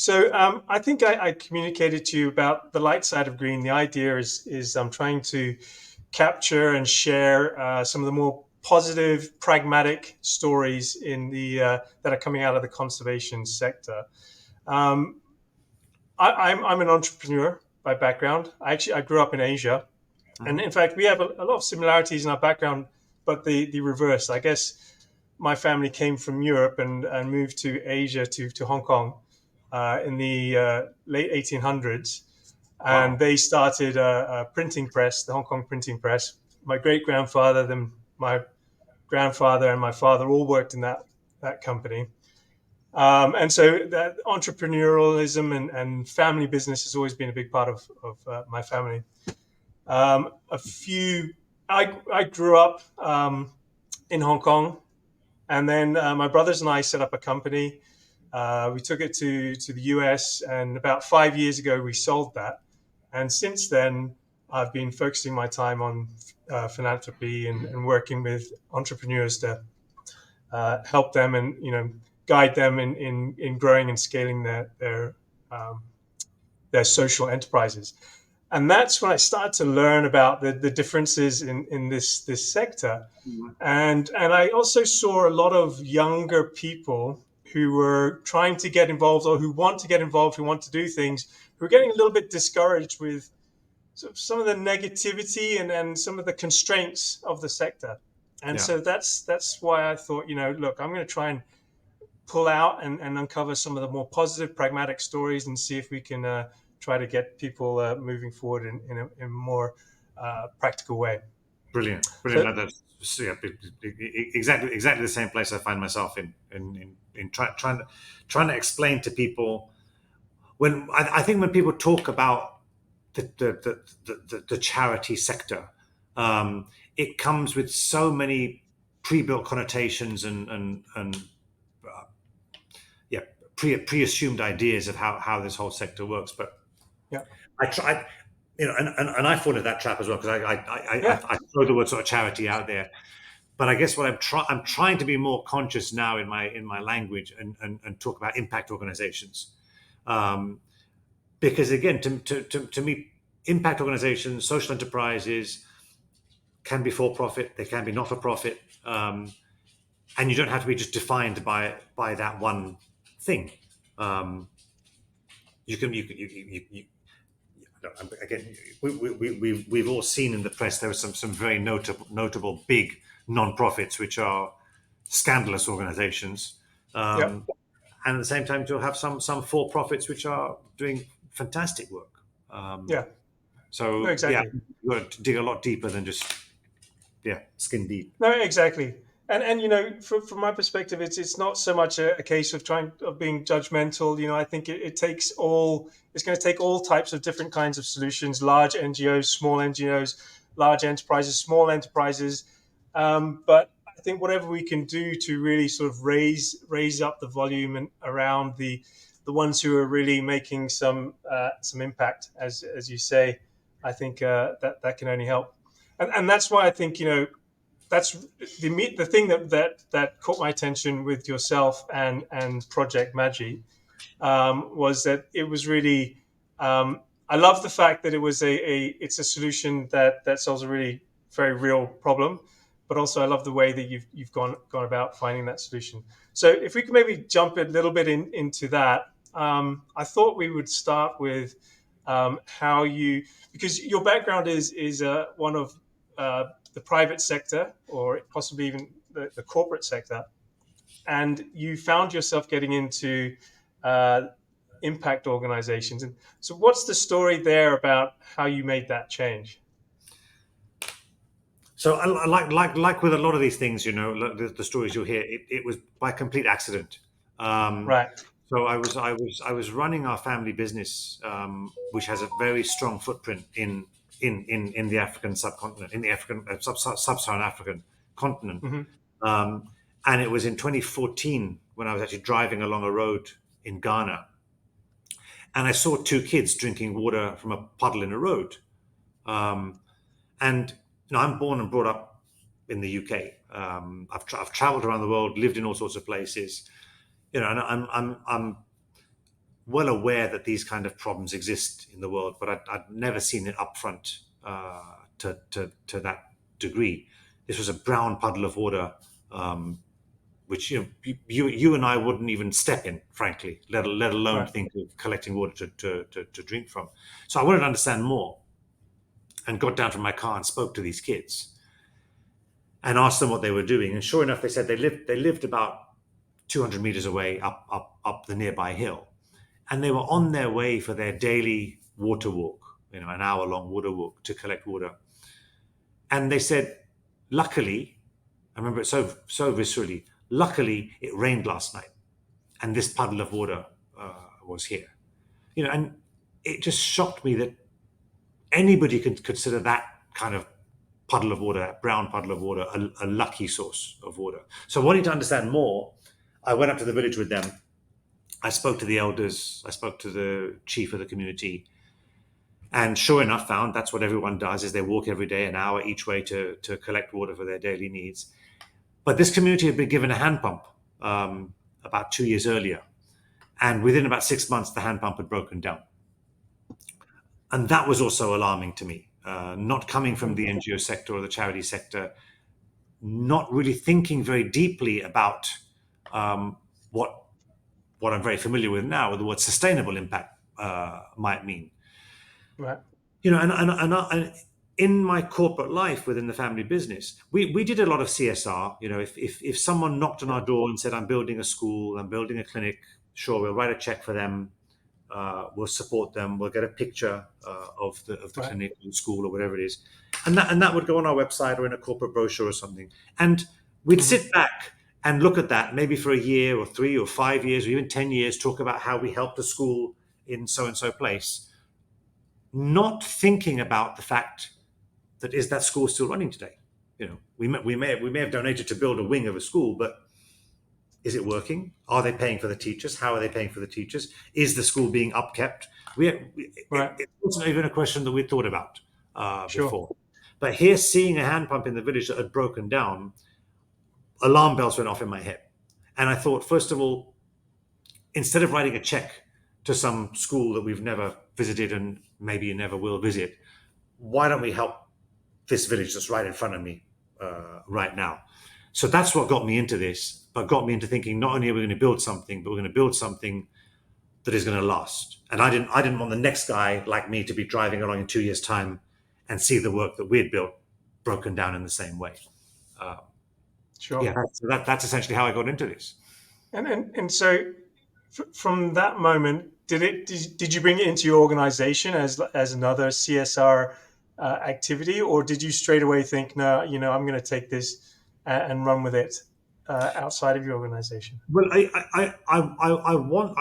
So I think I communicated to you about the light side of green. The idea is I'm trying to capture and share some of the more positive, pragmatic stories in the that are coming out of the conservation sector. Um, I'm an entrepreneur by background. I grew up in Asia, and Hmm. in fact, we have a lot of similarities in our background, but the reverse. I guess my family came from Europe and moved to Asia to Hong Kong in the late 1800s, and Wow. they started a printing press, the Hong Kong printing press. My great grandfather, then my grandfather, and my father all worked in that company. And so that entrepreneurialism and family business has always been a big part of my family. A few, I grew up in Hong Kong, and then my brothers and I set up a company. We took it to the US, and about 5 years ago, we sold that. And since then, I've been focusing my time on philanthropy and working with entrepreneurs to help them and guide them in growing and scaling um, their social enterprises. And that's when I started to learn about the differences in this sector. Mhm. And I also saw a lot of younger people who were trying to get involved or who want to get involved, who want to do things, who are getting a little bit discouraged with sort of some of the negativity and some of the constraints of the sector. And Yeah, so that's why I thought, look, I'm going to try and pull out and uncover some of the more positive, pragmatic stories and see if we can try to get people moving forward in a more practical way. brilliant, brilliant. So, No, that's yeah, exactly the same place I find myself in trying to explain to people when I think when people talk about the charity sector, it comes with so many pre-built connotations and yeah, pre-assumed ideas of how this whole sector works. But yeah, I tried, and I fall into that trap as well because yeah, I throw the word sort of charity out there. But I guess what I'm trying to be more conscious now in my language and talk about impact organizations. Um, because again, to me, impact organizations, social enterprises can be for profit, they can be not for profit, and you don't have to be just defined by that one thing. Um, you again, we've all seen in the press there are some very notable big non-profits which are scandalous organizations, yeah, um, and at the same time you'll have some for-profits which are doing fantastic work. Um, yeah. No, so yeah, exactly. you've got to dig a lot deeper than just skin deep. No, exactly. And from my perspective, it's not so much a case of trying of being judgmental. I think it takes all. It's going to take all types of different kinds of solutions: large NGOs, small NGOs, large enterprises, small enterprises. But I think whatever we can do to really sort of raise up the volume and around the ones who are really making some impact, as you say, I think that can only help. And that's why I think that's the thing that caught my attention with yourself and Project Maji was that it was really I love the fact that it was it's a solution that solves a really very real problem, but also I love the way that you've gone about finding that solution. So if we could maybe jump a little bit into that, I thought we would start with how you because your background is one of the private sector or possibly even the corporate sector, and you found yourself getting into uh, impact organizations. And so, what's the story there about how you made that change? So like with a lot of these things, like the stories you'll hear, it was by complete accident. Um, Right. so I was running our family business, which has a very strong footprint in the African subcontinent, in the African sub-Saharan African continent. Hmm. Um, and it was in 2014 when I was actually driving along a road in Ghana, and I saw two kids drinking water from a puddle in a road. Um, and I'm born and brought up in the UK. I've traveled around the world, lived in all sorts of places, and I'm well aware that these kind of problems exist in the world, but I'd never seen it upfront to that degree. This was a brown puddle of water, which you and I wouldn't even step in, frankly, let alone Right. think of collecting water to drink from. So I wanted to understand more, and got down from my car and spoke to these kids and asked them what they were doing. And sure enough, they said they lived about 200 meters away up the nearby hill, and they were on their way for their daily water walk, an hour long water walk to collect water. And they said, luckily, I remember it so viscerally. Luckily, it rained last night, and this puddle of water was here. And it just shocked me that anybody could consider that kind of puddle of water, that brown puddle of water, a lucky source of water. So, wanting to understand more, I went up to the village with them. I spoke to the elders. I spoke to the chief of the community, and sure enough, found that's what everyone does: is they walk every day an hour each way to collect water for their daily needs. But this community had been given a hand pump about 2 years earlier, and within about 6 months, the hand pump had broken down. And that was also alarming to me. Not coming from the NGO sector or the charity sector, not really thinking very deeply about um, what what I'm very familiar with now, with what sustainable impact might mean. Right. And in my corporate life within the family business, we did a lot of CSR. If someone knocked on our door and said, "I'm building a school, I'm building a clinic," sure, we'll write a check for them. We'll support them. We'll get a picture of the Right. clinic or the school or whatever it is, and that would go on our website or in a corporate brochure or something. And we'd Hmm. sit back and look at that maybe for a year or 3 or 5 years or even 10 years, talk about how we helped a school in so and so place, not thinking about the fact that is that school still running today. We may have donated to build a wing of a school, but is it working? Are they paying for the teachers? How are they paying for the teachers? Is the school being upkept? Right. It wasn't even a question that we thought about Sure. before. But here, seeing a hand pump in the village that had broken down, alarm bells went off in my head. And I thought, first of all, instead of writing a check to some school that we've never visited and maybe never will visit, why don't we help this village that's right in front of me right now? So that's what got me into this, but got me into thinking not only are we going to build something, but we're going to build something that is going to last. And I didn't want the next guy like me to be driving along in 2 years' time and see the work that we had built broken down in the same way. Uh, Sure. yeah, that's essentially how I got into this. And so from that moment, did you bring it into your organization as another CSR activity, or did you straight away think, no, I'm going to take this and run with it outside of your organization? Well, I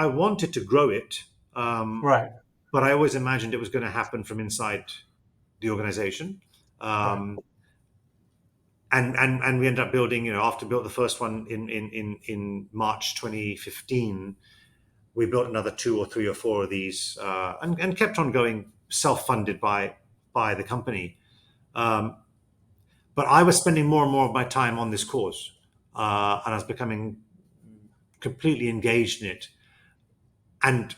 wanted to grow it, um, Right. but I always imagined it was going to happen from inside the organization. Right. Um, and we ended up building, after built the first one in March 2015, we built another two or three or four of these, and kept on going, self-funded by the company. Um, but I was spending more and more of my time on this cause, and I was becoming completely engaged in it. And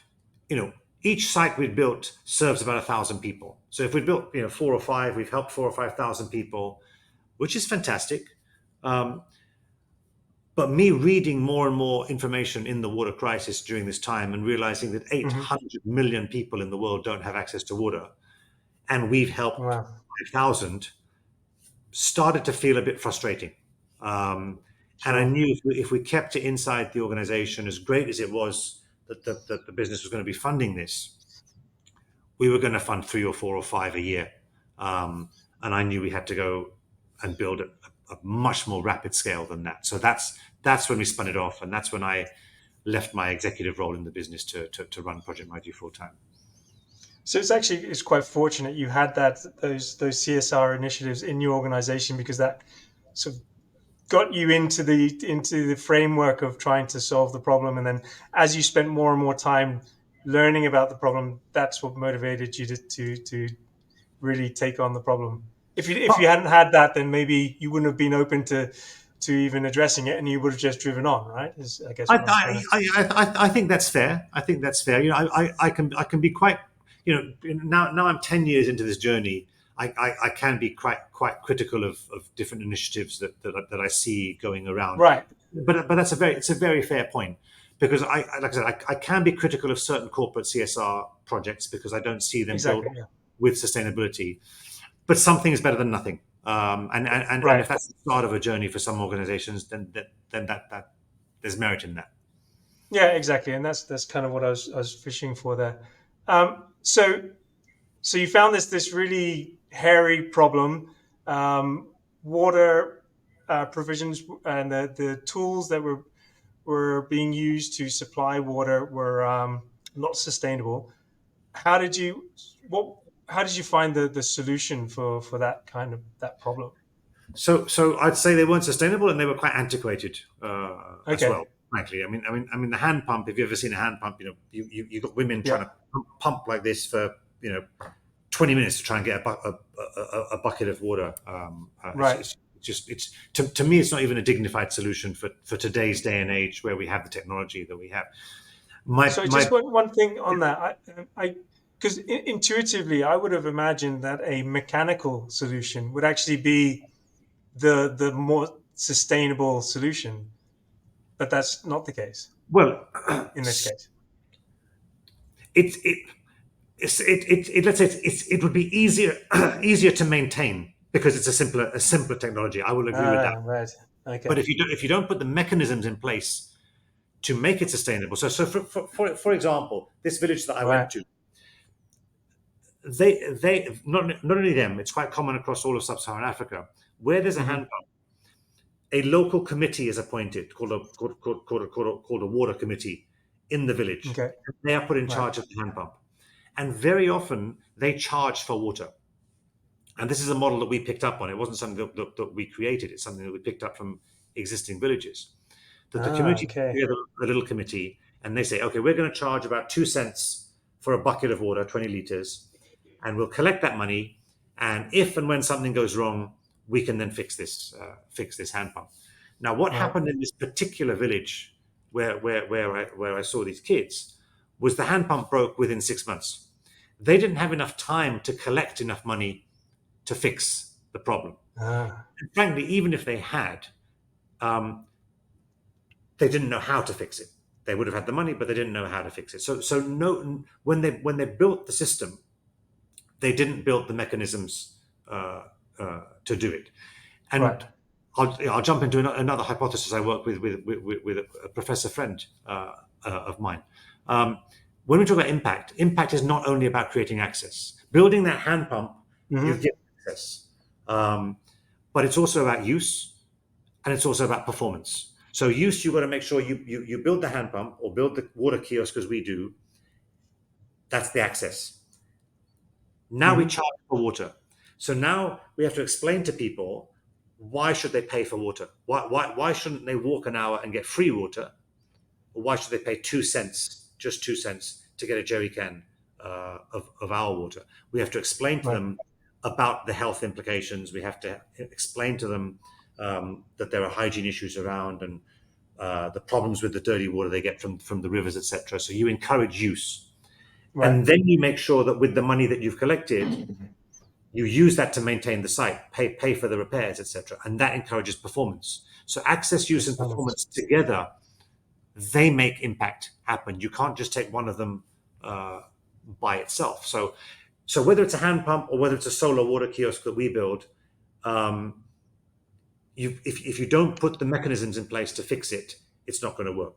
each site we'd built serves about 1,000 people. So if we built four or five, we've helped 4 or 5 thousand people, which is fantastic. Um, but me reading more and more information in the water crisis during this time and realizing that Hmm. 800 million people in the world don't have access to water, and we've helped Wow. 5,000, started to feel a bit frustrating. Um, and I Sure. knew if we kept it inside the organization, as great as it was that the business was going to be funding this, we were going to fund 3 or 4 or 5 a year. And I knew we had to go and build a much more rapid scale than that. So that's when we spun it off, and that's when I left my executive role in the business to run Project Maji full time. So it's quite fortunate you had those CSR initiatives in your organization, because that sort of got you into the framework of trying to solve the problem. And then as you spent more and more time learning about the problem, that's what motivated you to really take on the problem. If you hadn't had that, then maybe you wouldn't have been open to even addressing it, and you would have just driven on, right? Is I guess I, what I'm trying to. I think that's fair. I think that's fair. I can be quite, now I'm 10 years into this journey. I can be quite critical of different initiatives that I see going around. Right. But it's a very fair point, because like I said, I can be critical of certain corporate CSR projects because I don't see them built Exactly. Yeah. with sustainability. But something is better than nothing. And Right. if that's the start of a journey for some organizations, then that there's merit in that. Yeah. Exactly. And that's kind of what I was fishing for there. So you found this really hairy problem, water provisions, and the tools that were being used to supply water were not sustainable. How did you what? How did you find the solution for that kind of that problem? So I'd say they weren't sustainable and they were quite antiquated as Okay. well. Frankly, the hand pump. If you've ever seen a hand pump, you got women Yeah. trying to pump like this for 20 minutes to try and get a bucket of water. Right. It's to me, it's not even a dignified solution for today's day and age where we have the technology that we have. So My just one thing on that, I because intuitively I would have imagined that a mechanical solution would actually be the more sustainable solution, but that's not the case well, in this case. it it let's say it would be easier easier to maintain because it's a simpler technology. I will agree with that. Ah, right. But Okay. if you don't put the mechanisms in place to make it sustainable, so for example, this village that I went Right. to, they not only them, it's quite common across all of sub-Saharan Africa, where there's a hand Hmm. pump, a local committee is appointed called a water committee in the village. Okay. They are put in Right. charge of the hand pump, and very often they charge for water. And this is a model that we picked up on. It wasn't something that we created. It's something that we picked up from existing villages. That the Ah, community put okay. together a little committee, and they say, okay, we're going to charge about 2 cents for a bucket of water, 20 liters, and we'll collect that money. And if and when something goes wrong, we can then fix this hand pump. Now, what Right. happened in this particular village where I saw these kids was the hand pump broke within 6 months. They didn't have enough time to collect enough money to fix the problem. Ah, And frankly, even if they had, um, they didn't know how to fix it. They would have had the money, but they didn't know how to fix it. So no, when they built the system, they didn't build the mechanisms to do it. right. And I'll jump into another hypothesis I work with a professor friend of mine. Um, when we talk about impact is not only about creating access. Building that hand pump, you Hmm. get access, um, but it's also about use and it's also about performance. So use, you've got to make sure you build the hand pump or build the water kiosk as we do. That's the access. Now we Hmm. charge for water. So now we have to explain to people why should they pay for water? Why shouldn't they walk an hour and get free water? Or why should they pay 2 cents, just 2 cents, to get a jerry can of our water? We have to explain to Right. them about the health implications. We have to explain to them that there are hygiene issues around and the problems with the dirty water they get from the rivers, etc. So you encourage use. Right. And then you make sure that with the money that you've collected, you use that to maintain the site, pay for the repairs, etc. And that encourages performance. So access, use, and Performance. performance together, they make impact happen. You can't just take one of them uh, by itself. So whether it's a hand pump or whether it's a solar water kiosk that we build, um, if you don't put the mechanisms in place to fix it, it's not going to work.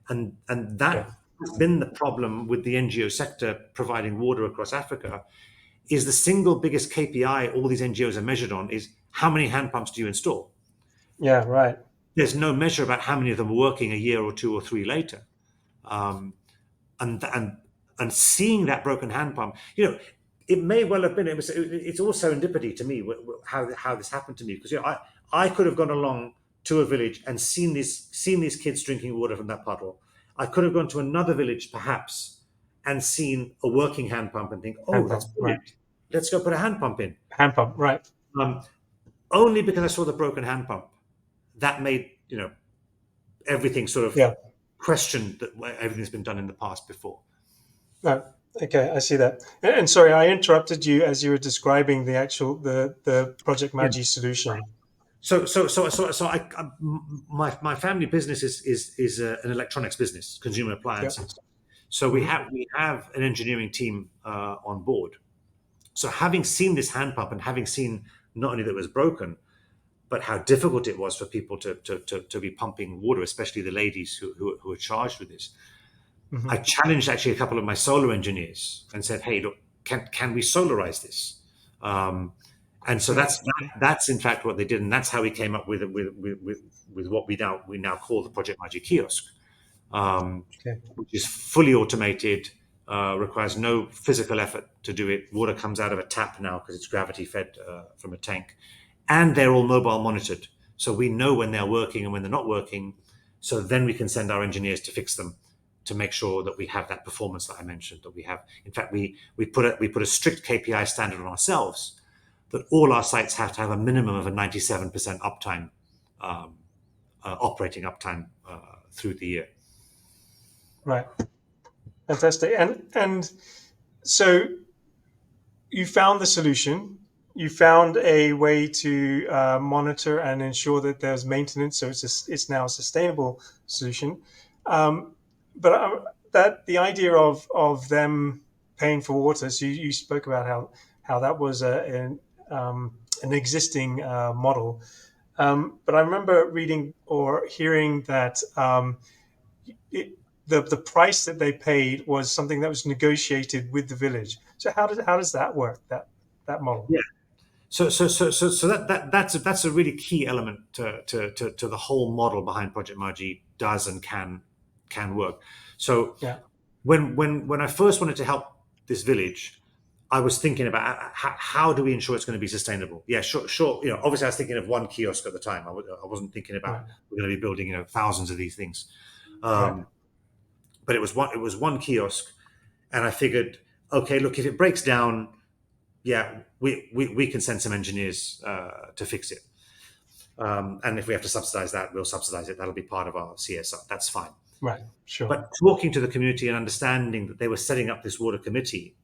And Okay. that has been the problem with the NGO sector providing water across Africa. Is the single biggest KPI all these NGOs are measured on is how many hand pumps do you install? Yeah. Right. There's no measure about how many of them are working a year or two or three later. Um, and seeing that broken hand pump, it may well have been. It's all serendipity to me how this happened to me, because I could have gone along to a village and seen these kids drinking water from that puddle. I could have gone to another village perhaps and seen a working hand pump and think, oh, Hand that's pump. Right. brilliant. Let's go put a hand pump in. Hand pump. Right. Um, Only because I saw the broken hand pump. that made everything sort of Yeah. question that everything's been done in the past before. No. Okay, I see that. And sorry, I interrupted you as you were describing the actual the Project Yeah. Maji solution. My family business is an electronics business, consumer Yeah. appliances. So we Hmm. have an engineering team on board. So having seen this hand pump and having seen not only that it was broken, but how difficult it was for people to be pumping water, especially the ladies who are charged with this, Hmm. I challenged actually a couple of my solar engineers and said, "Hey, look, can we solarize this?" Um, and so Yeah. that's in fact what they did, and that's how we came up with what we now call the Project Maji kiosk, Okay. which is fully automated, requires no physical effort to do it. Water comes out of a tap now because it's gravity fed from a tank, and they're all mobile monitored, so we know when they're working and when they're not working. So then we can send our engineers to fix them to make sure that we have that performance that I mentioned. That we have, in fact, we put a strict KPI standard on ourselves that all our sites have to have a minimum of a 97% uptime, um, operating uptime through the year. Right. Fantastic. And so you found the solution. You found a way to monitor and ensure that there's maintenance, so it's now a sustainable solution. But that the idea of them paying for water. So you spoke about how that was an existing model. But I remember reading or hearing that it, the price that they paid was something that was negotiated with the village. So how does that work? That model? Yeah. So that's a really key element to the whole model behind Project Maji does and can work. So Yeah. when I first wanted to help this village, I was thinking about how do we ensure it's going to be sustainable. Yeah, sure. Obviously, I was thinking of one kiosk at the time. I wasn't thinking about Right. we're going to be building thousands of these things. Right. But it was one kiosk, and I figured, okay, look, if it breaks down, yeah, we can send some engineers to fix it. And if we have to subsidize that, we'll subsidize it. That'll be part of our CSR. That's fine. Right. Sure. But talking to the community and understanding that they were setting up this water committee,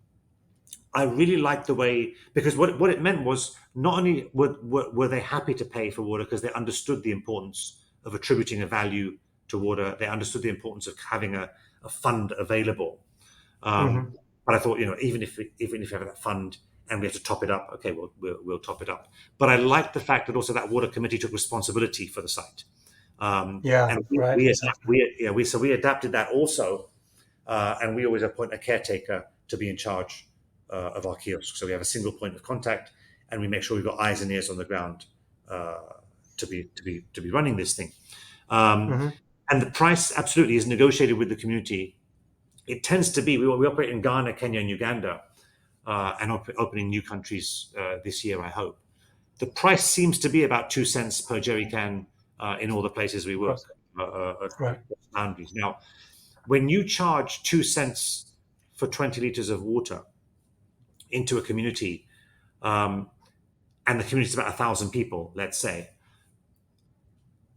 I really liked the way, because what it meant was not only were they happy to pay for water because they understood the importance of attributing a value to water, they understood the importance of having a fund available. Um, Hmm. but I thought, even if you have that fund and we have to top it up, okay, we'll top it up. But I liked the fact that also that water committee took responsibility for the site, Yeah. and Right. Exactly. we adapted that also, and we always appoint a caretaker to be in charge of our kiosk. So we have a single point of contact, and we make sure we've got eyes and ears on the ground uh, to be running this thing. Um, Hmm. and the price absolutely is negotiated with the community. It tends to be we operate in Ghana, Kenya, and Uganda, and opening new countries this year, I hope. The price seems to be about 2 cents per jerry can in all the places we Of work course. at Right. boundaries. Now, when you charge 2 cents for 20 liters of water into a community, um, and the community is about 1,000 people, let's say,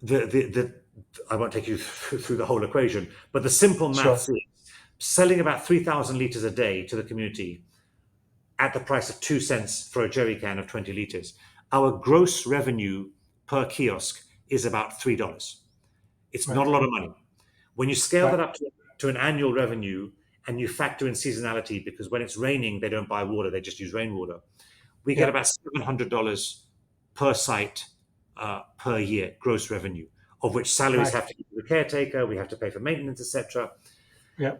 the I won't take you through the whole equation, but the simple Sure. maths is selling about 3,000 liters a day to the community at the price of 2 cents for a jerry can of 20 liters. Our gross revenue per kiosk is about $3. It's Right. not a lot of money. When you scale Right. that up to an annual revenue and you factor in seasonality, because when it's raining, they don't buy water, they just use rainwater, we get Yeah. about $700 per site per year gross revenue, of which salaries Nice. have to go to the caretaker, we have to pay for maintenance, etc. Yeah.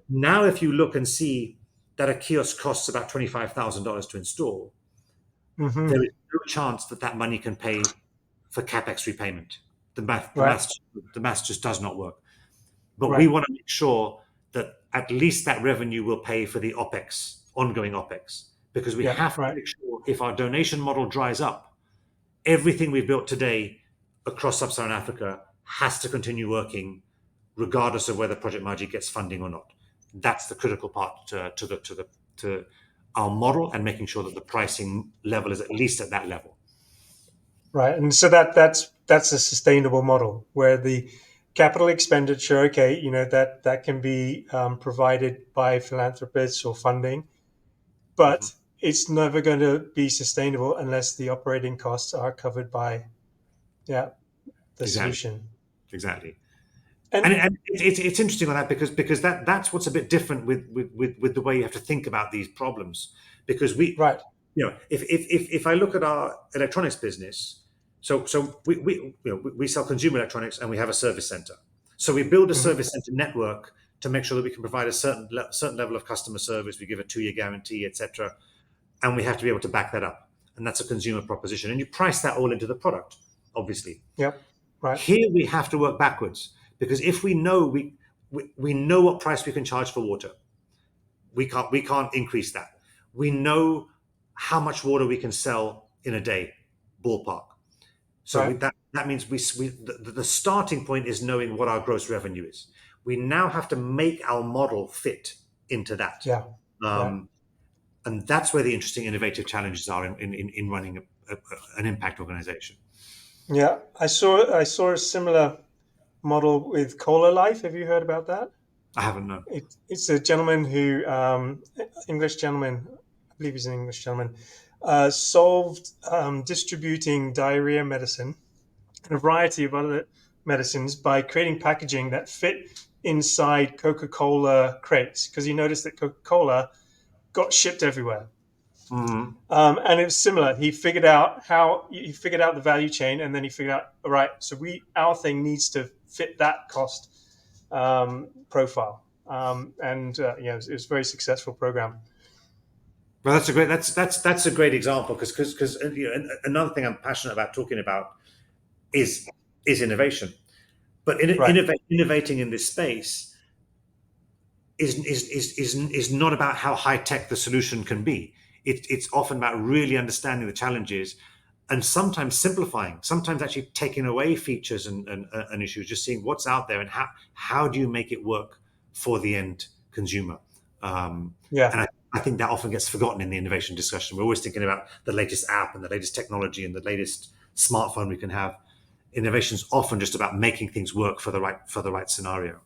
Now, if you look and see that a kiosk costs about $25,000 to install, Hmm. there is no chance that that money can pay for capex repayment. The math, the Right. math, the math just does not work. But we Right. want to make sure that at least that revenue will pay for the OPEX, ongoing OPEX, because we Yeah. have to Right. make sure if our donation model dries up, everything we've built today across sub-Saharan Africa has to continue working, regardless of whether Project Maji gets funding or not. That's the critical part to our model, and making sure that the pricing level is at least at that level. Right. And so that's that's a sustainable model where the capital expenditure, okay, that can be provided by philanthropists or funding, Mhm. but it's never going to be sustainable unless the operating costs are covered by, yeah, the Exactly, solution. exactly. And, And and it's interesting on that because that's what's a bit different with the way you have to think about these problems. Because right, if I look at our electronics business, so we sell consumer electronics and we have a service center. So we build a hmm, service center network to make sure that we can provide a certain level of customer service. We give a 2-year guarantee, etc., and we have to be able to back that up. And that's a consumer proposition. And you price that all into the product, obviously. yep, right, Here we have to work backwards because if we know what price we can charge for water, we can't increase that. We know how much water we can sell in a day, ballpark. So right, that means the starting point is knowing what our gross revenue is. We now have to make our model fit into that. yeah, right. Um, and that's where the interesting innovative challenges are in running an impact organization. Yeah, I saw a similar model with Colalife. Have you heard about that? I haven't known. It's a gentleman who, English gentleman, I believe he's an English gentleman, solved distributing diarrhea medicine and a variety of other medicines by creating packaging that fit inside Coca-Cola crates because he noticed that Coca-Cola got shipped everywhere. Mhm. And it was similar. He figured out the value chain, and then he figured out, all right, so our thing needs to fit that cost profile. It was a very successful program. Well, that's a great example because another thing I'm passionate about talking about is innovation. But Right. innovating in this space is not about how high tech the solution can be. It's often about really understanding the challenges and sometimes simplifying, sometimes actually taking away features and issues, just seeing what's out there and how do you make it work for the end consumer. Yeah. And I think that often gets forgotten in the innovation discussion. We're always thinking about the latest app and the latest technology and the latest smartphone we can have. Innovation is often just about making things work for the right scenario.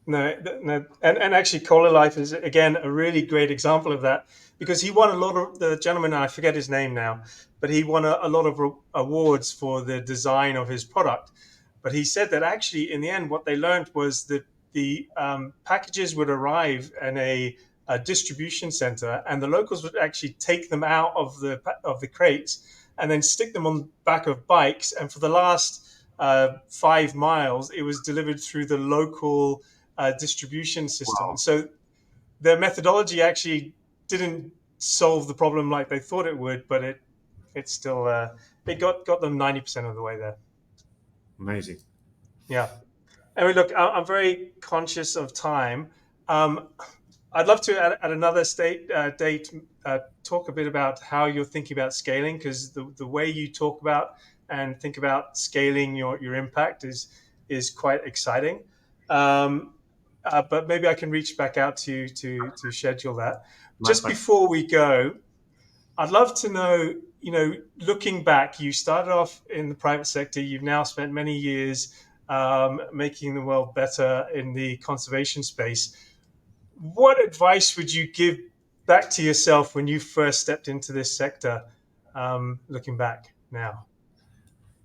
No, no, and actually, Cola Life is again a really great example of that because he won a lot of the gentleman. I forget his name now, but he won a lot of awards for the design of his product. But he said that actually, in the end, what they learned was that the packages would arrive in a distribution center, and the locals would actually take them out of the crates and then stick them on the back of bikes. And for the last 5 miles, it was delivered through the local distribution system. And Wow, so their methodology actually didn't solve the problem like they thought it would, but it still it got them 90% of the way there. amazing. Yeah. Anyway, look, I'm very conscious of time. Um, I'd love to at another date talk a bit about how you're thinking about scaling because the way you talk about and think about scaling your impact is quite exciting. Um, but maybe I can reach back out to you to schedule that. Just My before we go, I'd love to know, looking back, you started off in the private sector. You've now spent many years making the world better in the conservation space. What advice would you give back to yourself when you first stepped into this sector, looking back now?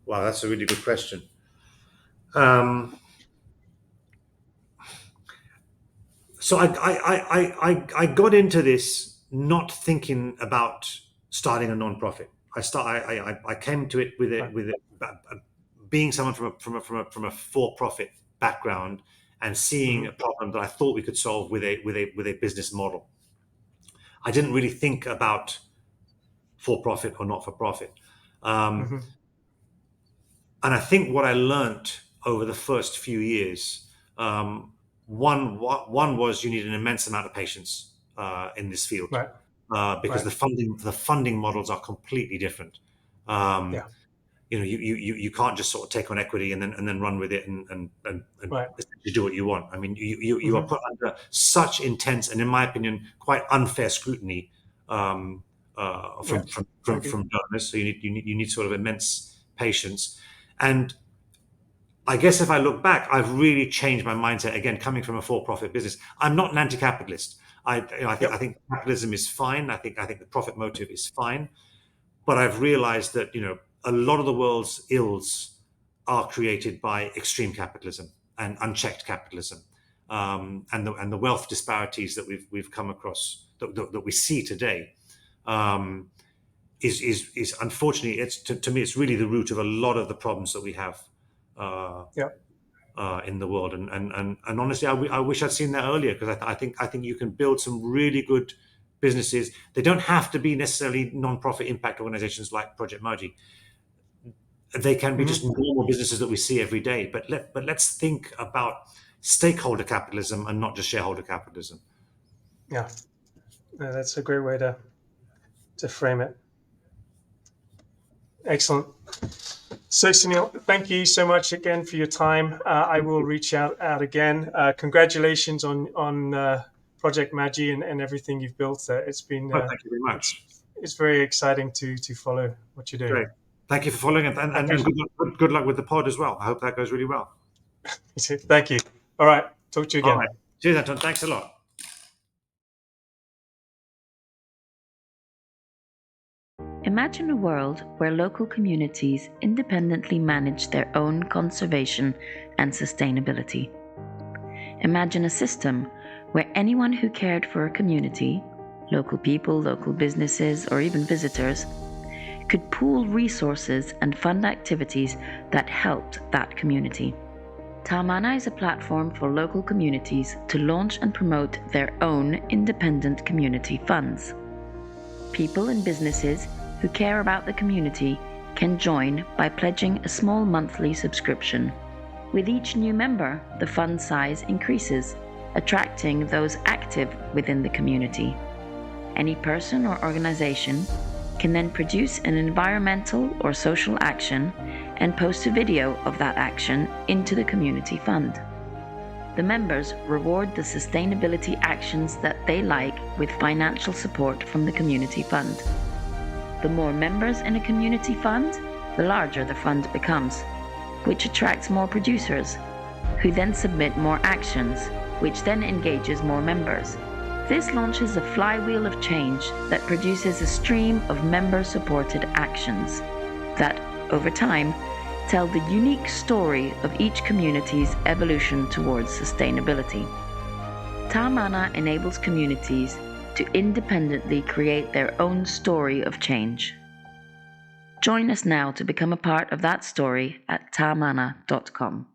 Wow, that's a really good question. Um, so I got into this not thinking about starting a non-profit. I came to it Right. being someone from a for-profit background and seeing Hmm. a problem that I thought we could solve with a business model. I didn't really think about for-profit or not-for-profit. Um, Hmm. and I think what I learned over the first few years, one was you need an immense amount of patience in this field Right. because Right. the funding models are completely different. Um, Yeah. you can't just sort of take on equity and then run with it and Right. essentially do what you want. I mean, you are Hmm. put under such intense and, in my opinion, quite unfair scrutiny Yeah. from I agree. donors. So you need sort of immense patience. And I guess if I look back, I've really changed my mindset again, coming from a for-profit business. I'm not an anti-capitalist. I Yep. think capitalism is fine. I think the profit motive is fine. But I've realized that a lot of the world's ills are created by extreme capitalism and unchecked capitalism, and the wealth disparities that we've come across that we see today. Um, is unfortunately, it's to me, it's really the root of a lot of the problems that we have uh, Yep. in the world. And honestly, I wish I'd seen that earlier, because I think you can build some really good businesses. They don't have to be necessarily non-profit impact organizations like Project Maji. They can be just Hmm. normal businesses that we see every day. But let's think about stakeholder capitalism and not just shareholder capitalism. Yeah. That's a great way to frame it. Excellent. So, Sunil, thank you so much again for your time. I will reach out again. Congratulations on Project Maji and everything you've built. It's been Well, thank you very it's much. it's very exciting to follow what you're doing. Great. Thank you for following, and Okay. good luck with the pod as well. I hope that goes really well. Thank you. All right. Talk to you All again. right. Cheers, Anton. Thanks a lot. Imagine a world where local communities independently manage their own conservation and sustainability. Imagine a system where anyone who cared for a community, local people, local businesses, or even visitors, could pool resources and fund activities that helped that community. Tamana is a platform for local communities to launch and promote their own independent community funds. People and businesses who care about the community can join by pledging a small monthly subscription. With each new member, the fund size increases, attracting those active within the community. Any person or organization can then produce an environmental or social action and post a video of that action into the community fund. The members reward the sustainability actions that they like with financial support from the community fund. The more members in a community fund, the larger the fund becomes, which attracts more producers, who then submit more actions, which then engages more members. This launches a flywheel of change that produces a stream of member-supported actions that, over time, tell the unique story of each community's evolution towards sustainability. Tamana enables communities to independently create their own story of change. Join us now to become a part of that story at tamana.com.